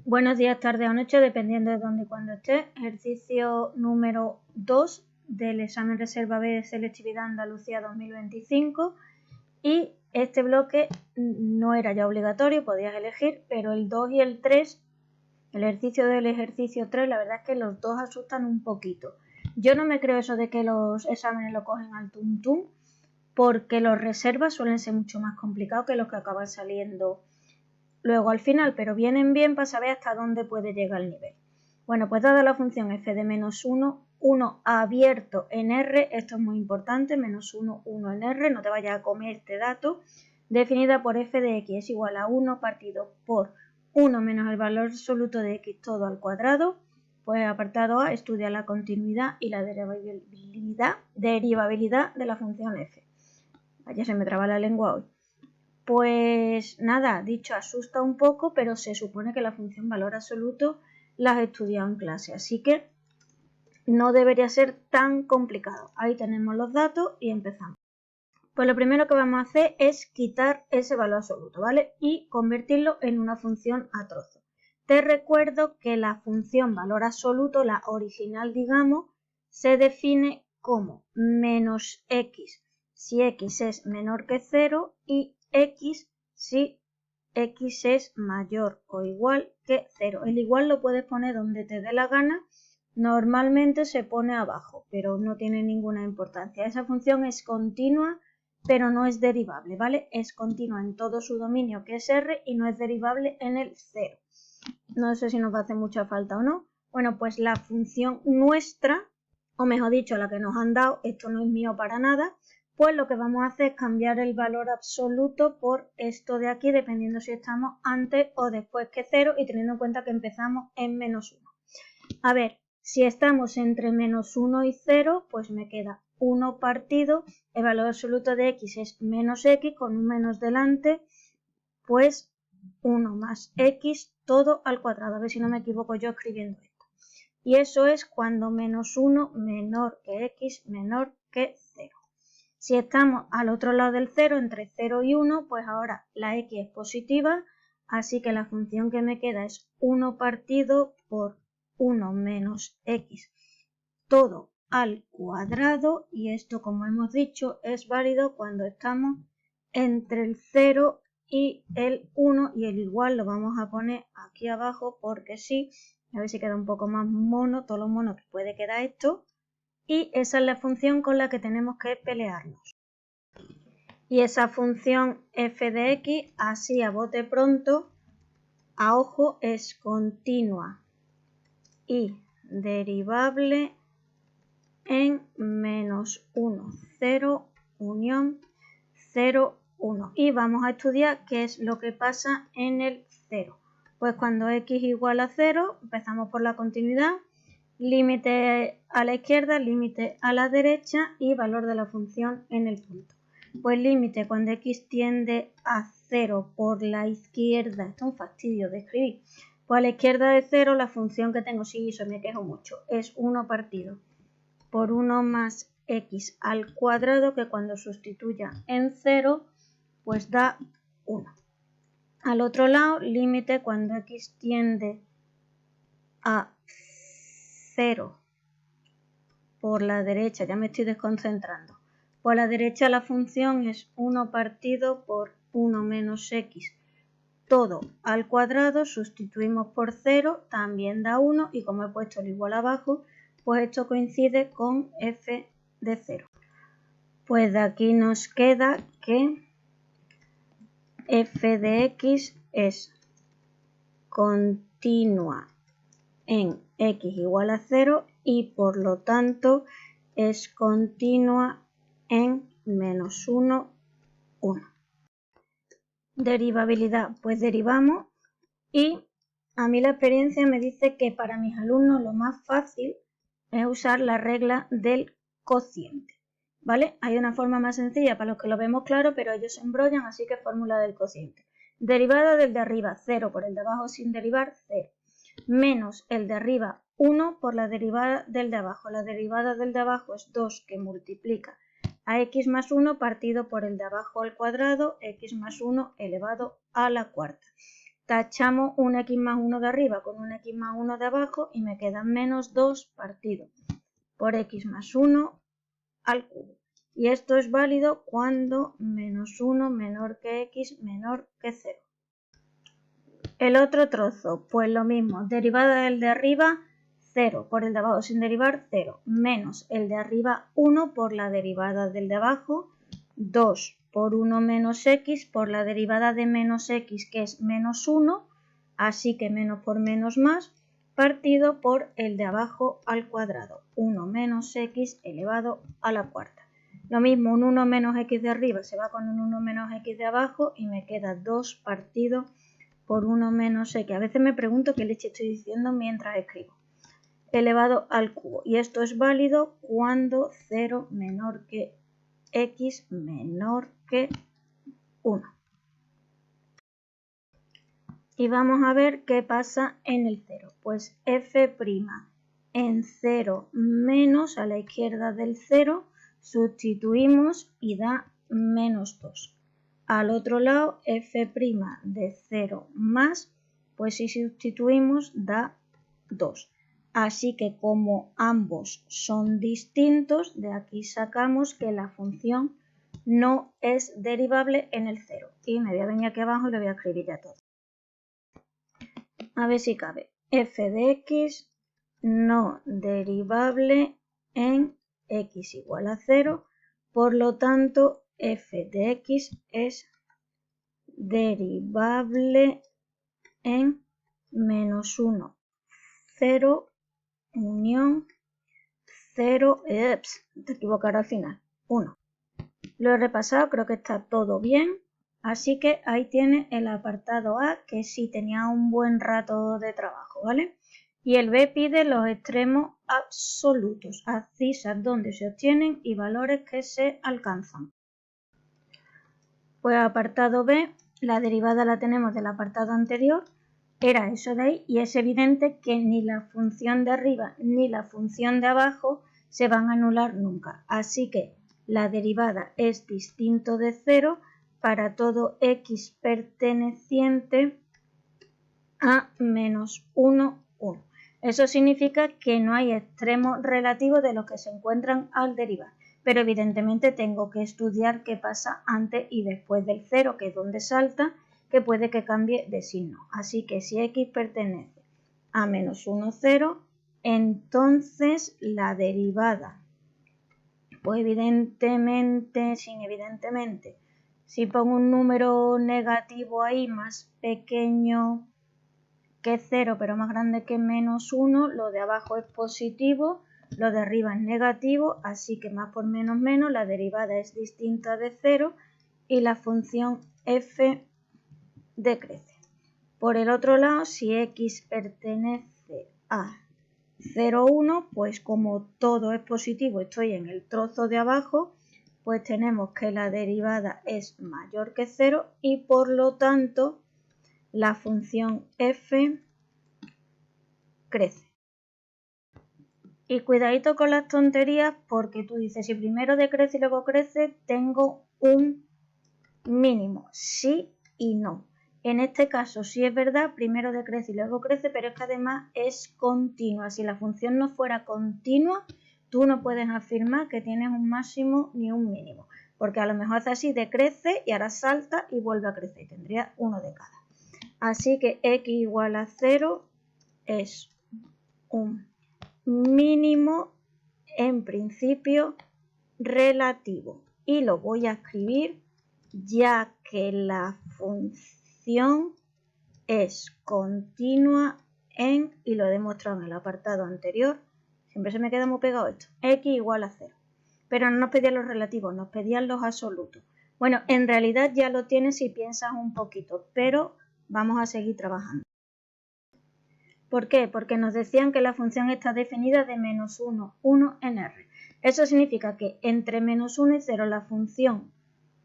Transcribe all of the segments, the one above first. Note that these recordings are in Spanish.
Buenos días, tarde o noche, dependiendo de dónde y cuándo esté. Ejercicio número 2 del examen reserva B de selectividad Andalucía 2025. Y este bloque no era ya obligatorio, podías elegir, pero el 2 y el 3, el ejercicio del ejercicio 3, la verdad es que los dos asustan un poquito. Yo no me creo eso de que los exámenes lo cogen al tuntum, porque los reservas suelen ser mucho más complicados que los que acaban saliendo luego al final, pero vienen bien para saber hasta dónde puede llegar el nivel. Bueno, pues dada la función f de menos 1, 1 abierto en R, esto es muy importante, menos 1, 1 en R, no te vayas a comer este dato, definida por f de x es igual a 1 partido por 1 menos el valor absoluto de x todo al cuadrado. Pues apartado A, estudia la continuidad y la derivabilidad de la función f. Vaya, se me traba la lengua hoy. Pues nada, dicho asusta un poco, pero se supone que la función valor absoluto la has estudiado en clase, así que no debería ser tan complicado. Ahí tenemos los datos y empezamos. Pues lo primero que vamos a hacer es quitar ese valor absoluto, ¿vale? Y convertirlo en una función a trozos. Te recuerdo que la función valor absoluto, la original, digamos, se define como menos x si x es menor que 0 y x si x es mayor o igual que 0. El igual lo puedes poner donde te dé la gana. Normalmente se pone abajo, pero no tiene ninguna importancia. Esa función es continua, pero no es derivable, ¿vale? Es continua en todo su dominio, que es R, y no es derivable en el 0. No sé si nos va a hacer mucha falta o no. Bueno, pues la función nuestra, o mejor dicho, la que nos han dado, esto no es mío para nada, pues lo que vamos a hacer es cambiar el valor absoluto por esto de aquí, dependiendo si estamos antes o después que 0 y teniendo en cuenta que empezamos en menos 1. A ver, si estamos entre menos 1 y 0, pues me queda 1 partido, el valor absoluto de x es menos x con un menos delante, pues 1 más x todo al cuadrado. A ver si no me equivoco yo escribiendo esto. Y eso es cuando menos 1 menor que x menor que 0. Si estamos al otro lado del 0, entre 0 y 1, pues ahora la x es positiva, así que la función que me queda es 1 partido por 1 menos x todo al cuadrado, y esto, como hemos dicho, es válido cuando estamos entre el 0 y el 1, y el igual lo vamos a poner aquí abajo porque sí, a ver si queda un poco más mono, todo lo mono que puede quedar esto, y esa es la función con la que tenemos que pelearnos. Y esa función f de x, así a bote pronto, a ojo, es continua y derivable en menos 1, 0, unión 0, 1. Y vamos a estudiar qué es lo que pasa en el 0. Pues cuando x igual a 0, empezamos por la continuidad, límite a la izquierda, límite a la derecha y valor de la función en el punto. Pues límite cuando x tiende a 0 por la izquierda, esto es un fastidio de escribir, pues a la izquierda de 0 la función que tengo, sí, eso me quejo mucho, es 1 partido por 1 más x al cuadrado, que cuando sustituya en 0, pues da 1. Al otro lado, límite cuando x tiende a 0 por la derecha, ya me estoy desconcentrando. Por la derecha la función es 1 partido por 1 menos x todo al cuadrado, sustituimos por 0, también da 1, y como he puesto el igual abajo, pues esto coincide con f de 0. Pues de aquí nos queda que f de x es continua en x igual a 0 y por lo tanto es continua en menos 1, 1. Derivabilidad, pues derivamos, y a mí la experiencia me dice que para mis alumnos lo más fácil es usar la regla del cociente, ¿vale? Hay una forma más sencilla para los que lo vemos claro, pero ellos se embrollan, así que fórmula del cociente. Derivada del de arriba, 0 por el de abajo sin derivar, 0. Menos el de arriba, 1 por la derivada del de abajo. La derivada del de abajo es 2 que multiplica a x más 1 partido por el de abajo al cuadrado, x más 1 elevado a la cuarta. tachamos un x más 1 de arriba con un x más 1 de abajo y me queda menos 2 partido por x más 1 al cubo. Y esto es válido cuando menos 1 menor que x menor que 0. El otro trozo, pues lo mismo, derivada del de arriba 0 por el de abajo sin derivar 0, menos el de arriba 1 por la derivada del de abajo, 2 por 1 menos x por la derivada de menos x que es menos 1, así que menos por menos más, partido por el de abajo al cuadrado, 1 menos x elevado a la cuarta. Lo mismo, un 1 menos x de arriba se va con un 1 menos x de abajo y me queda 2 partido por 1 menos x. A veces me pregunto qué leche estoy diciendo mientras escribo. Elevado al cubo. Y esto es válido cuando 0 menor que x menor que 1. Y vamos a ver qué pasa en el 0. Pues f' en 0 menos a la izquierda del 0 sustituimos y da menos 2. Al otro lado, f' de 0 más, pues si sustituimos da 2. Así que como ambos son distintos, de aquí sacamos que la función no es derivable en el 0. Y me voy a venir aquí abajo y lo voy a escribir ya todo. A ver si cabe. F de x no derivable en x igual a 0. Por lo tanto, f de x es derivable en menos 1, 0, unión 0, te equivocaré al final, 1. Lo he repasado, creo que está todo bien, así que ahí tiene el apartado A, que sí tenía un buen rato de trabajo, ¿vale? Y el B pide los extremos absolutos, abscisas donde se obtienen y valores que se alcanzan. Pues apartado B, la derivada la tenemos del apartado anterior, era eso de ahí, y es evidente que ni la función de arriba ni la función de abajo se van a anular nunca. Así que la derivada es distinto de 0 para todo x perteneciente a menos 1, 1. Eso significa que no hay extremos relativos de los que se encuentran al derivar. Pero evidentemente tengo que estudiar qué pasa antes y después del 0, que es donde salta, que puede que cambie de signo. Así que si x pertenece a menos 1, 0, entonces la derivada, pues evidentemente, si pongo un número negativo ahí más pequeño que 0 pero más grande que menos 1, lo de abajo es positivo, lo de arriba es negativo, así que más por menos menos, la derivada es distinta de 0 y la función f decrece. Por el otro lado, si x pertenece a 0, 1, pues como todo es positivo, estoy en el trozo de abajo, pues tenemos que la derivada es mayor que 0 y por lo tanto la función f crece. Y cuidadito con las tonterías porque tú dices, si primero decrece y luego crece, tengo un mínimo, sí y no. En este caso sí es verdad, primero decrece y luego crece, pero es que además es continua. Si la función no fuera continua, tú no puedes afirmar que tienes un máximo ni un mínimo, porque a lo mejor hace así, decrece y ahora salta y vuelve a crecer, tendría uno de cada. Así que x igual a 0 es un mínimo en principio relativo y lo voy a escribir ya que la función es continua en, y lo he demostrado en el apartado anterior, siempre se me queda muy pegado esto, x igual a 0. Pero no nos pedían los relativos, nos pedían los absolutos. Bueno, en realidad ya lo tienes si piensas un poquito, pero vamos a seguir trabajando. ¿Por qué? Porque nos decían que la función está definida de menos 1, 1 en R. Eso significa que entre menos 1 y 0 la función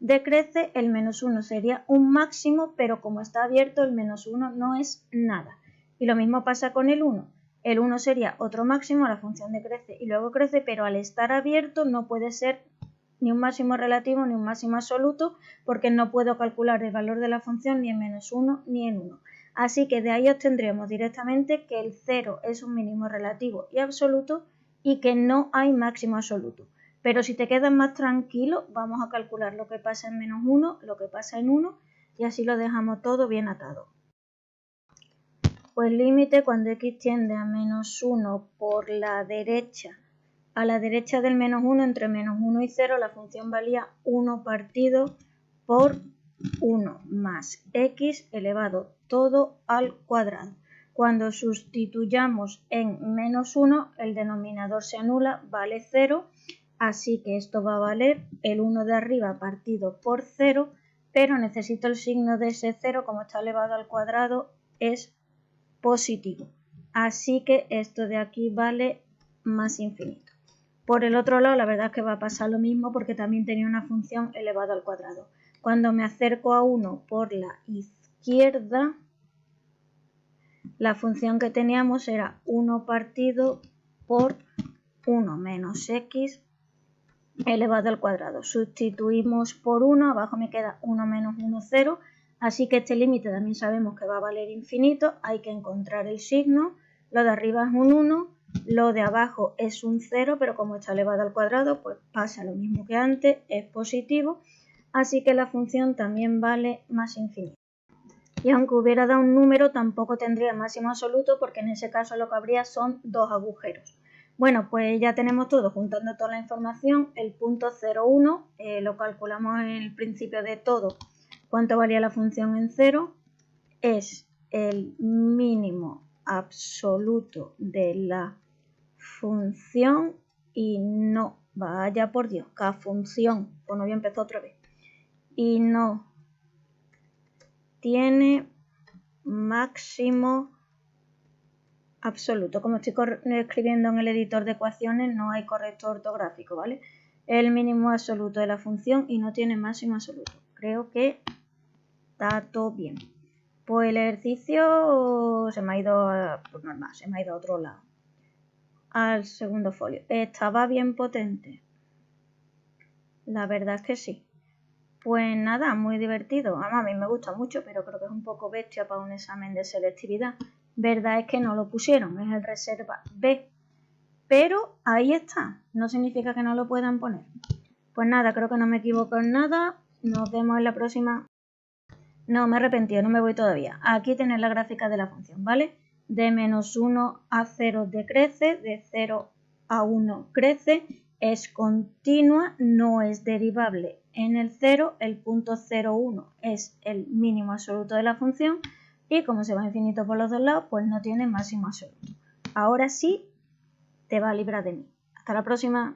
decrece, el menos 1 sería un máximo, pero como está abierto el menos 1 no es nada. Y lo mismo pasa con el 1. El 1 sería otro máximo, la función decrece y luego crece, pero al estar abierto no puede ser ni un máximo relativo ni un máximo absoluto, porque no puedo calcular el valor de la función ni en menos 1 ni en 1. Así que de ahí obtendremos directamente que el 0 es un mínimo relativo y absoluto y que no hay máximo absoluto. Pero si te quedas más tranquilo, vamos a calcular lo que pasa en menos 1, lo que pasa en 1 y así lo dejamos todo bien atado. Pues límite cuando x tiende a menos 1 por la derecha, a la derecha del menos 1 entre menos 1 y 0, la función valía 1 partido por 1 más x elevado todo al cuadrado. Cuando sustituyamos en menos 1, el denominador se anula, vale 0, así que esto va a valer el 1 de arriba partido por 0, pero necesito el signo de ese 0, como está elevado al cuadrado, es positivo. Así que esto de aquí vale más infinito. Por el otro lado, la verdad es que va a pasar lo mismo porque también tenía una función elevada al cuadrado. Cuando me acerco a 1 por la izquierda, la función que teníamos era 1 partido por 1 menos x elevado al cuadrado. Sustituimos por 1, abajo me queda 1 menos 1, 0. Así que este límite también sabemos que va a valer infinito, hay que encontrar el signo, lo de arriba es un 1, lo de abajo es un 0, pero como está elevado al cuadrado, pues pasa lo mismo que antes, es positivo, así que la función también vale más infinito. Y aunque hubiera dado un número, tampoco tendría máximo absoluto, porque en ese caso lo que habría son dos agujeros. Bueno, pues ya tenemos todo, juntando toda la información, el punto 0,1, lo calculamos en el principio de todo. ¿Cuánto valía la función en 0? Es el mínimo absoluto de la función y no, vaya por Dios, cada función, pues no voy a empezar otra vez, y no tiene máximo absoluto. Como estoy escribiendo en el editor de ecuaciones, no hay corrector ortográfico, ¿vale? El mínimo absoluto de la función y no tiene máximo absoluto. Creo que está todo bien. Pues el ejercicio se me ha ido pues normal, se me ha ido a otro lado. Al segundo folio. ¿Estaba bien potente? La verdad es que sí. Pues nada, muy divertido. A mí me gusta mucho, pero creo que es un poco bestia para un examen de selectividad. Verdad es que no lo pusieron, es el reserva B. Pero ahí está, no significa que no lo puedan poner. Pues nada, creo que no me equivoco en nada. Nos vemos en la próxima. No, me he arrepentido, no me voy todavía. Aquí tenéis la gráfica de la función, ¿vale? De menos 1 a 0 decrece, de 0 a 1 crece, es continua, no es derivable en el 0, el punto 0,1 es el mínimo absoluto de la función y como se va infinito por los dos lados, pues no tiene máximo absoluto. Ahora sí, te va a librar de mí. Hasta la próxima.